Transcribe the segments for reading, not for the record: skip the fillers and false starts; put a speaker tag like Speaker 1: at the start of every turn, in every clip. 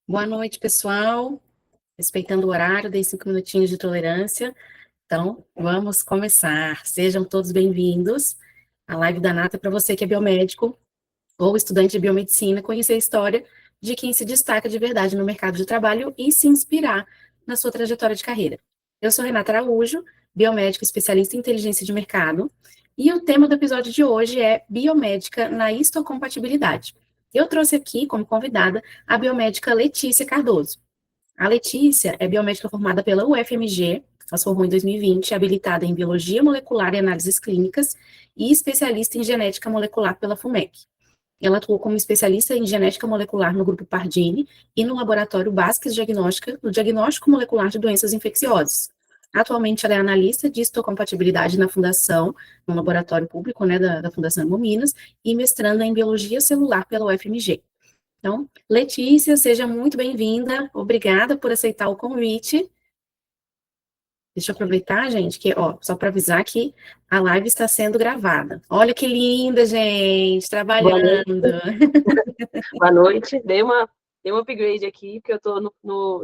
Speaker 1: Boa noite, pessoal. Respeitando o horário, dei 5 minutinhos de tolerância. Então, vamos começar. Sejam todos bem-vindos. A live da Nata é para você que é biomédico ou estudante de biomedicina, conhecer a história de quem se destaca de verdade no mercado de trabalho e se inspirar na sua trajetória de carreira. Eu sou Renata Araújo, biomédica especialista em inteligência de mercado, e o tema do episódio de hoje é biomédica na histocompatibilidade. Eu trouxe aqui como convidada a biomédica Letícia Cardoso. A Letícia é biomédica formada pela UFMG, ela se formou em 2020, habilitada em Biologia Molecular e Análises Clínicas e especialista em Genética Molecular pela FUMEC. Ela atuou como especialista em genética molecular no Grupo Pardini e no Laboratório Basques Diagnóstica, no diagnóstico molecular de doenças infecciosas. Atualmente, ela é analista de histocompatibilidade na Fundação, no laboratório público, né, da Fundação Hemominas, e mestranda em Biologia Celular pela UFMG. Então, Letícia, seja muito bem-vinda. Obrigada por aceitar o convite. Deixa eu aproveitar, gente, que, ó, só para avisar que a live está sendo gravada. Olha que linda, gente,
Speaker 2: Boa noite.
Speaker 1: trabalhando.
Speaker 2: Boa noite. Dei um upgrade aqui, porque eu estou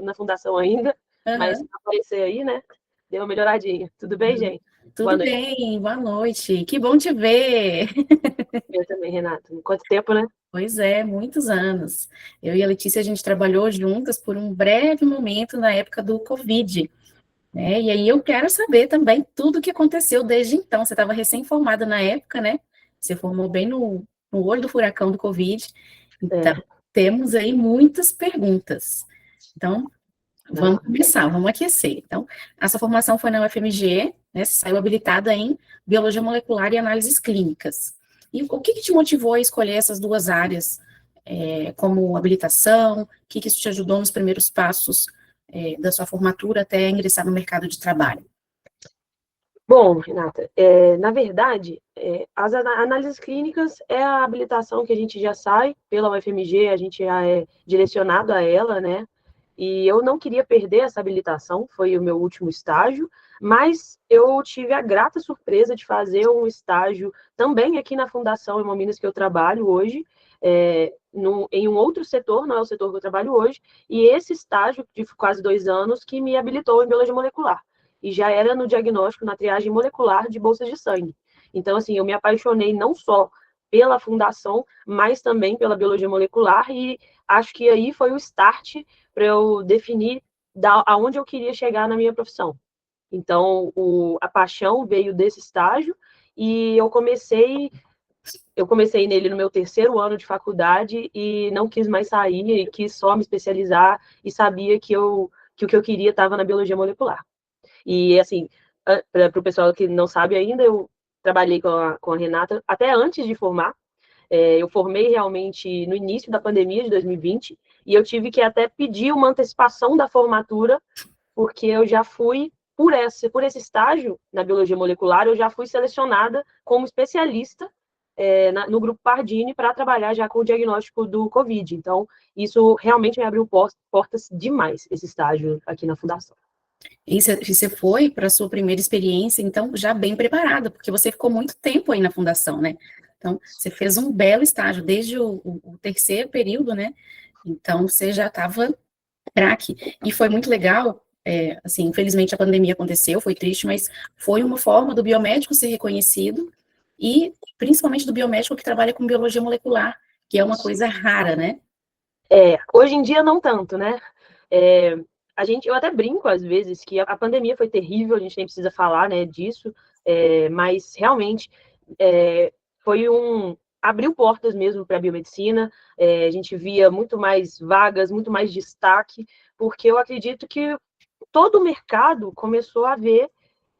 Speaker 2: na fundação ainda, mas se
Speaker 1: Uhum.
Speaker 2: aparecer aí, né? Deu uma melhoradinha. Tudo bem, gente? Boa
Speaker 1: Tudo
Speaker 2: noite.
Speaker 1: bem, boa noite. Que bom te ver.
Speaker 2: Eu também, Renata. Quanto tempo, né?
Speaker 1: Pois é, muitos anos. Eu e a Letícia, a gente trabalhou juntas por um breve momento na época do Covid, né? E aí eu quero saber também tudo o que aconteceu desde então. Você estava recém-formada na época, né? Você formou bem no olho do furacão do Covid. Então,
Speaker 2: É,
Speaker 1: temos aí muitas perguntas. Então,
Speaker 2: vai
Speaker 1: vamos
Speaker 2: lá.
Speaker 1: começar, vamos aquecer. Então, a sua formação foi na UFMG, né? Você saiu habilitada em Biologia Molecular e Análises Clínicas. E o que te motivou a escolher essas duas áreas como habilitação? O que isso te ajudou nos primeiros passos da sua formatura até ingressar no mercado de trabalho?
Speaker 2: Bom, Renata, na verdade, as análises clínicas é a habilitação que a gente já sai pela UFMG, a gente já é direcionado a ela, né? E eu não queria perder essa habilitação, foi o meu último estágio, mas eu tive a grata surpresa de fazer um estágio também aqui na Fundação Hemominas que eu trabalho hoje, em um outro setor, não é o setor que eu trabalho hoje, e esse estágio de quase 2 anos que me habilitou em biologia molecular. E já era no diagnóstico, na triagem molecular de bolsas de sangue. Então, assim, eu me apaixonei não só pela fundação, mas também pela biologia molecular, e acho que aí foi o start para eu definir aonde eu queria chegar na minha profissão. Então, a paixão veio desse estágio e eu comecei nele no meu terceiro ano de faculdade e não quis mais sair, e quis só me especializar e sabia que o que eu queria estava na biologia molecular. E, assim, para o pessoal que não sabe ainda, eu trabalhei com a Renata até antes de formar. Eu formei realmente no início da pandemia de 2020 e eu tive que até pedir uma antecipação da formatura, porque eu já fui, por esse estágio na biologia molecular, eu já fui selecionada como especialista no grupo Pardini para trabalhar já com o diagnóstico do Covid. Então, isso realmente me abriu portas demais, esse estágio aqui na Fundação.
Speaker 1: E você foi para a sua primeira experiência, então, já bem preparada, porque você ficou muito tempo aí na fundação, né? Então, você fez um belo estágio, desde o terceiro período, né? Então, você já estava craque. E foi muito legal, assim, infelizmente a pandemia aconteceu, foi triste, mas foi uma forma do biomédico ser reconhecido e, principalmente, do biomédico que trabalha com biologia molecular, que é uma coisa rara, né?
Speaker 2: Hoje em dia não tanto, né? É, eu até brinco às vezes que a pandemia foi terrível, a gente nem precisa falar, né, disso, mas realmente é, foi abriu portas mesmo para a biomedicina. A gente via muito mais vagas, muito mais destaque, porque eu acredito que todo o mercado começou a ver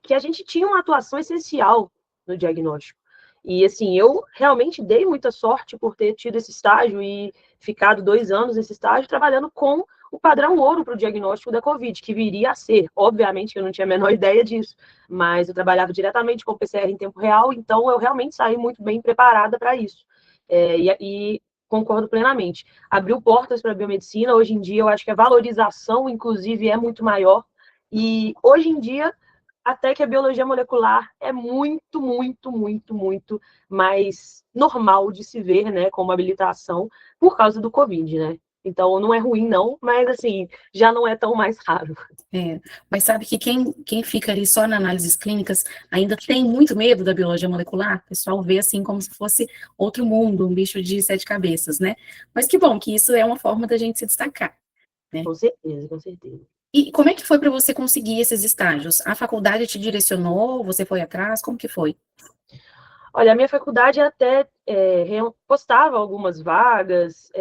Speaker 2: que a gente tinha uma atuação essencial no diagnóstico. E, assim, eu realmente dei muita sorte por ter tido esse estágio e ficado 2 anos nesse estágio trabalhando com o padrão ouro para o diagnóstico da Covid, que viria a ser. Obviamente que eu não tinha a menor ideia disso, mas eu trabalhava diretamente com o PCR em tempo real, então eu realmente saí muito bem preparada para isso. E concordo plenamente. Abriu portas para a biomedicina, hoje em dia eu acho que a valorização, inclusive, é muito maior. E hoje em dia até que a biologia molecular é muito, muito, muito, muito mais normal de se ver, né, como habilitação por causa do Covid, né? Então, não é ruim, não, mas, assim, já não é tão mais raro.
Speaker 1: É, mas sabe que quem fica ali só na análises clínicas ainda tem muito medo da biologia molecular? O pessoal vê assim como se fosse outro mundo, um bicho de sete cabeças, né? Mas que bom que isso é uma forma da gente se destacar, né?
Speaker 2: Com certeza, com certeza.
Speaker 1: E como é que foi para você conseguir esses estágios? A faculdade te direcionou? Você foi atrás? Como que foi?
Speaker 2: Olha, a minha faculdade até postava algumas vagas,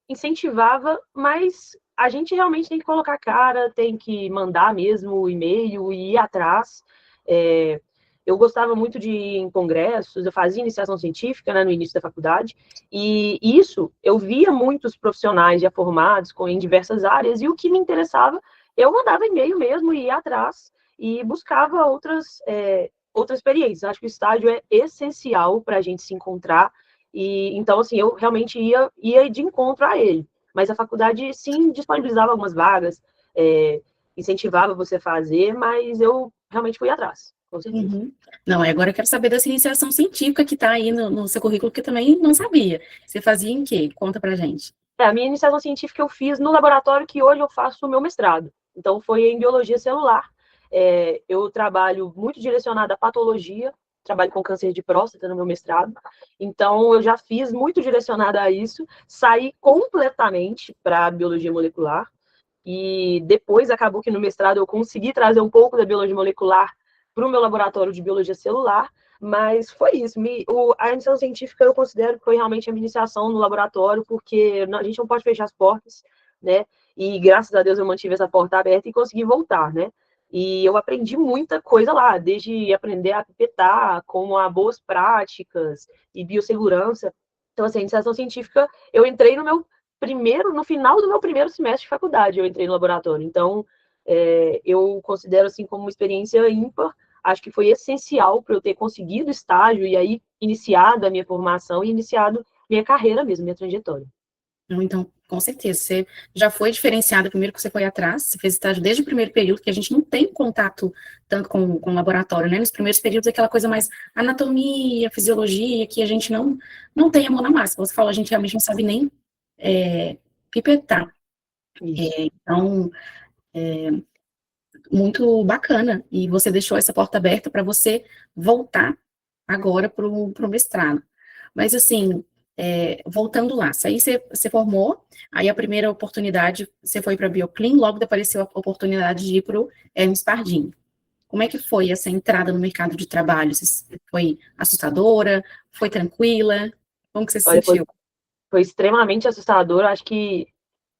Speaker 2: incentivava, mas a gente realmente tem que colocar a cara, tem que mandar mesmo o e-mail e ir atrás. É, eu gostava muito de ir em congressos, eu fazia iniciação científica, né, no início da faculdade, e isso eu via muitos profissionais já formados em diversas áreas, e o que me interessava, eu mandava e-mail mesmo e ia atrás e buscava outras experiências. Acho que o estágio é essencial para a gente se encontrar. E então, assim, eu realmente ia de encontro a ele. Mas a faculdade, sim, disponibilizava algumas vagas, incentivava você a fazer, mas eu realmente fui atrás, com certeza.
Speaker 1: Uhum. Não, agora eu quero saber dessa iniciação científica que está aí no seu currículo, que eu também não sabia. Você fazia em quê? Conta pra gente.
Speaker 2: A minha iniciação científica eu fiz no laboratório que hoje eu faço o meu mestrado. Então, foi em biologia celular. Eu trabalho muito direcionado à patologia, trabalho com câncer de próstata no meu mestrado. Então, eu já fiz muito direcionado a isso, saí completamente para a biologia molecular. E depois acabou que no mestrado eu consegui trazer um pouco da biologia molecular para o meu laboratório de biologia celular, mas foi isso. A iniciação científica eu considero que foi realmente a minha iniciação no laboratório, porque a gente não pode fechar as portas, né? E graças a Deus eu mantive essa porta aberta e consegui voltar, né? E eu aprendi muita coisa lá, desde aprender a pipetar, como a boas práticas e biossegurança. Então, assim, a iniciação científica, eu entrei no final do meu primeiro semestre de faculdade, eu entrei no laboratório. Então, eu considero assim como uma experiência ímpar. Acho que foi essencial para eu ter conseguido estágio e aí iniciado a minha formação e iniciado minha carreira mesmo, minha trajetória.
Speaker 1: Então, com certeza, você já foi diferenciada, primeiro que você foi atrás, você fez estágio desde o primeiro período, que a gente não tem contato tanto com o laboratório, né? Nos primeiros períodos, aquela coisa mais anatomia, fisiologia, que a gente não tem a mão na massa. Como você falou, a gente realmente não sabe nem pipetar.
Speaker 2: Isso.
Speaker 1: Então, muito bacana. E você deixou essa porta aberta para você voltar agora para o mestrado. Mas, assim, voltando lá, aí você formou, aí a primeira oportunidade, você foi para a Bioclin, logo apareceu a oportunidade de ir para o Hermes Pardini. Como é que foi essa entrada no mercado de trabalho? Foi assustadora? Foi tranquila? Como que você se
Speaker 2: Olha,
Speaker 1: sentiu?
Speaker 2: foi extremamente assustador. Acho que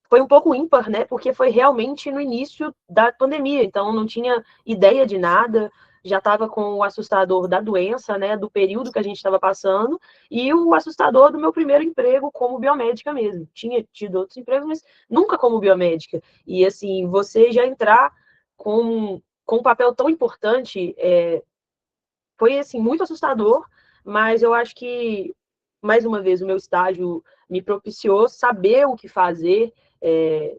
Speaker 2: foi um pouco ímpar, né? Porque foi realmente no início da pandemia, então não tinha ideia de nada, já estava com o assustador da doença, né? Do período que a gente estava passando, e o assustador do meu primeiro emprego como biomédica mesmo. Tinha tido outros empregos, mas nunca como biomédica. E assim, você já entrar com um papel tão importante foi assim muito assustador, mas eu acho que mais uma vez o meu estágio me propiciou saber o que fazer.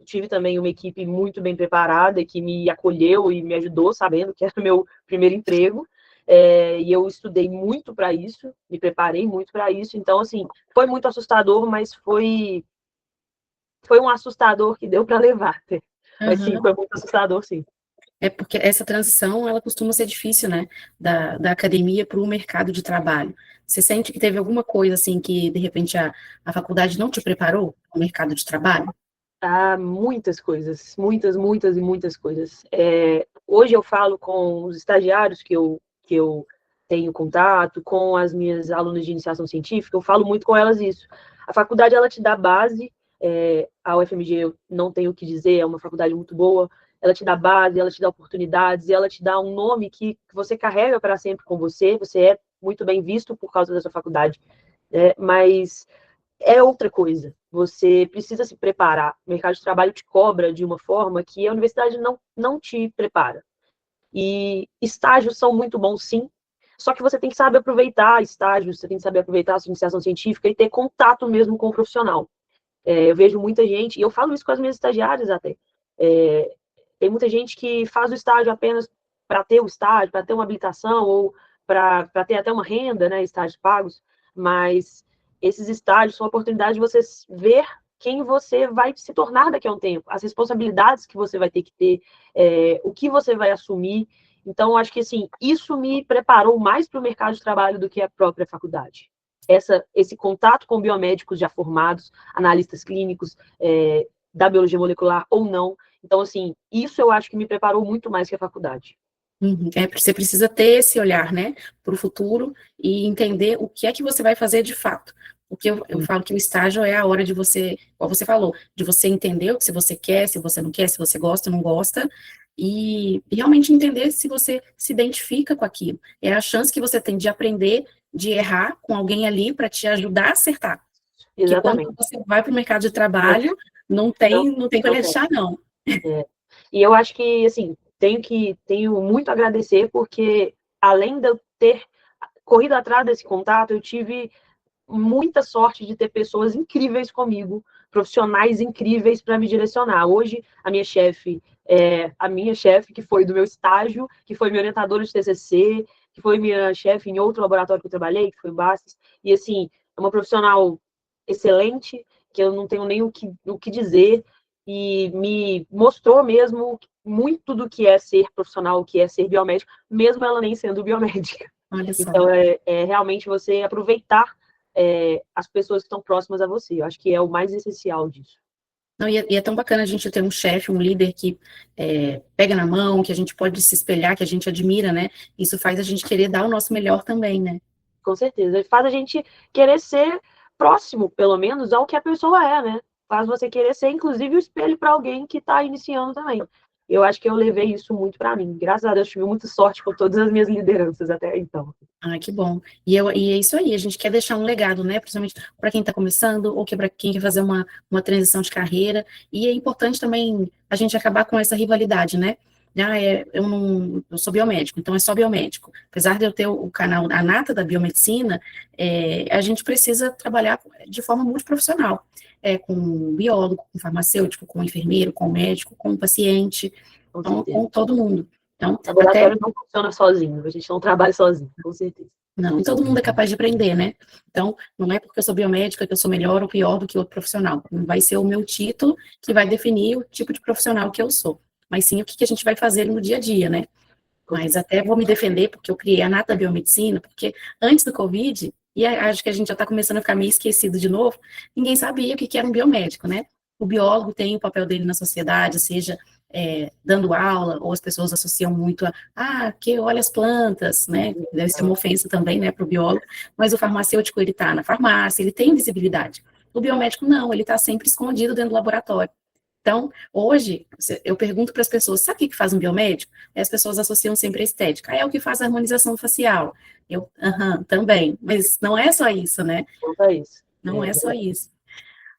Speaker 2: Tive também uma equipe muito bem preparada que me acolheu e me ajudou, sabendo que era o meu primeiro emprego. E eu estudei muito para isso, me preparei muito para isso. Então, assim, foi muito assustador, mas foi um assustador que deu para levar. Mas sim,
Speaker 1: Uhum.
Speaker 2: foi muito assustador, sim.
Speaker 1: É porque essa transição, ela costuma ser difícil, né? Da academia para o mercado de trabalho. Você sente que teve alguma coisa, assim, que, de repente, a faculdade não te preparou para o mercado de trabalho?
Speaker 2: Ah, muitas coisas, muitas, muitas e muitas coisas. Hoje eu falo com os estagiários que eu tenho contato, com as minhas alunas de iniciação científica, eu falo muito com elas isso. A faculdade, ela te dá base, a UFMG, eu não tenho o que dizer, é uma faculdade muito boa, ela te dá base, ela te dá oportunidades, e ela te dá um nome que você carrega para sempre com você, você é muito bem visto por causa da sua faculdade, mas é outra coisa. Você precisa se preparar. O mercado de trabalho te cobra de uma forma que a universidade não te prepara. E estágios são muito bons, sim. Só que você tem que saber aproveitar estágios, você tem que saber aproveitar a sua iniciação científica e ter contato mesmo com o profissional. Eu vejo muita gente, e eu falo isso com as minhas estagiárias até. Tem muita gente que faz o estágio apenas para ter o estágio, para ter uma habilitação ou para ter até uma renda, né, estágios pagos, mas esses estágios são a oportunidade de você ver quem você vai se tornar daqui a um tempo, as responsabilidades que você vai ter que ter, o que você vai assumir. Então, acho que, assim, isso me preparou mais para o mercado de trabalho do que a própria faculdade. Esse contato com biomédicos já formados, analistas clínicos, da biologia molecular ou não. Então, assim, isso eu acho que me preparou muito mais que a faculdade.
Speaker 1: Você precisa ter esse olhar, né, para o futuro e entender o que é que você vai fazer de fato. Porque eu falo que o estágio é a hora de você, como você falou, de você entender o que você quer, se você não quer, se você gosta ou não gosta, e realmente entender se você se identifica com aquilo. É a chance que você tem de aprender, de errar com alguém ali para te ajudar a acertar. Porque quando
Speaker 2: Exatamente.
Speaker 1: você vai para o mercado de trabalho, não tem colher de chá, não.
Speaker 2: E eu acho que, assim, tenho muito a agradecer, porque além de eu ter corrido atrás desse contato, eu tive muita sorte de ter pessoas incríveis comigo, profissionais incríveis para me direcionar. Hoje, a minha chefe, que foi do meu estágio, que foi minha orientadora de TCC, que foi minha chefe em outro laboratório que eu trabalhei, que foi o Bastos, e, assim, é uma profissional excelente, que eu não tenho nem o que dizer, e me mostrou mesmo muito do que é ser profissional, o que é ser biomédico, mesmo ela nem sendo biomédica.
Speaker 1: Olha só.
Speaker 2: Então, é realmente você aproveitar as pessoas que estão próximas a você. Eu acho que é o mais essencial disso.
Speaker 1: Não, e é tão bacana a gente ter um chefe, um líder que pega na mão, que a gente pode se espelhar, que a gente admira, né? Isso faz a gente querer dar o nosso melhor também, né?
Speaker 2: Com certeza. Ele faz a gente querer ser próximo, pelo menos, ao que a pessoa é, né? Faz você querer ser, inclusive, o espelho para alguém que está iniciando também. Eu acho que eu levei isso muito para mim. Graças a Deus, tive muita sorte com todas as minhas lideranças até então.
Speaker 1: Ah, que bom. E é isso aí, a gente quer deixar um legado, né? Principalmente para quem está começando, ou para quem quer fazer uma transição de carreira. E é importante também a gente acabar com essa rivalidade, né? Eu sou biomédico, então é só biomédico. Apesar de eu ter o canal A Nata da Biomedicina, a gente precisa trabalhar de forma multiprofissional, com biólogo, com farmacêutico, com enfermeiro, com médico, com paciente, então, com todo mundo. Então,
Speaker 2: o laboratório não funciona sozinho, a gente não trabalha sozinho, com certeza.
Speaker 1: Não, e todo mundo é capaz de aprender, né? Então, não é porque eu sou biomédica que eu sou melhor ou pior do que outro profissional. Não vai ser o meu título que vai definir o tipo de profissional que eu sou, mas sim o que a gente vai fazer no dia a dia, né? Mas até vou me defender, porque eu criei a Nata Biomedicina, porque antes do Covid, e acho que a gente já está começando a ficar meio esquecido de novo, ninguém sabia o que era um biomédico, né? O biólogo tem o papel dele na sociedade, seja dando aula, ou as pessoas associam muito que olha as plantas, né? Deve ser uma ofensa também, né, para o biólogo, mas o farmacêutico, ele está na farmácia, ele tem visibilidade. O biomédico, não, ele está sempre escondido dentro do laboratório. Então, hoje, eu pergunto para as pessoas, sabe o que faz um biomédico? E as pessoas associam sempre a estética. É o que faz a harmonização facial. Também. Mas não é só isso, né?
Speaker 2: Não é isso.
Speaker 1: Não é só isso.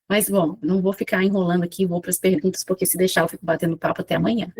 Speaker 1: Mas, bom, não vou ficar enrolando aqui, vou para as perguntas, porque se deixar eu fico batendo papo até amanhã.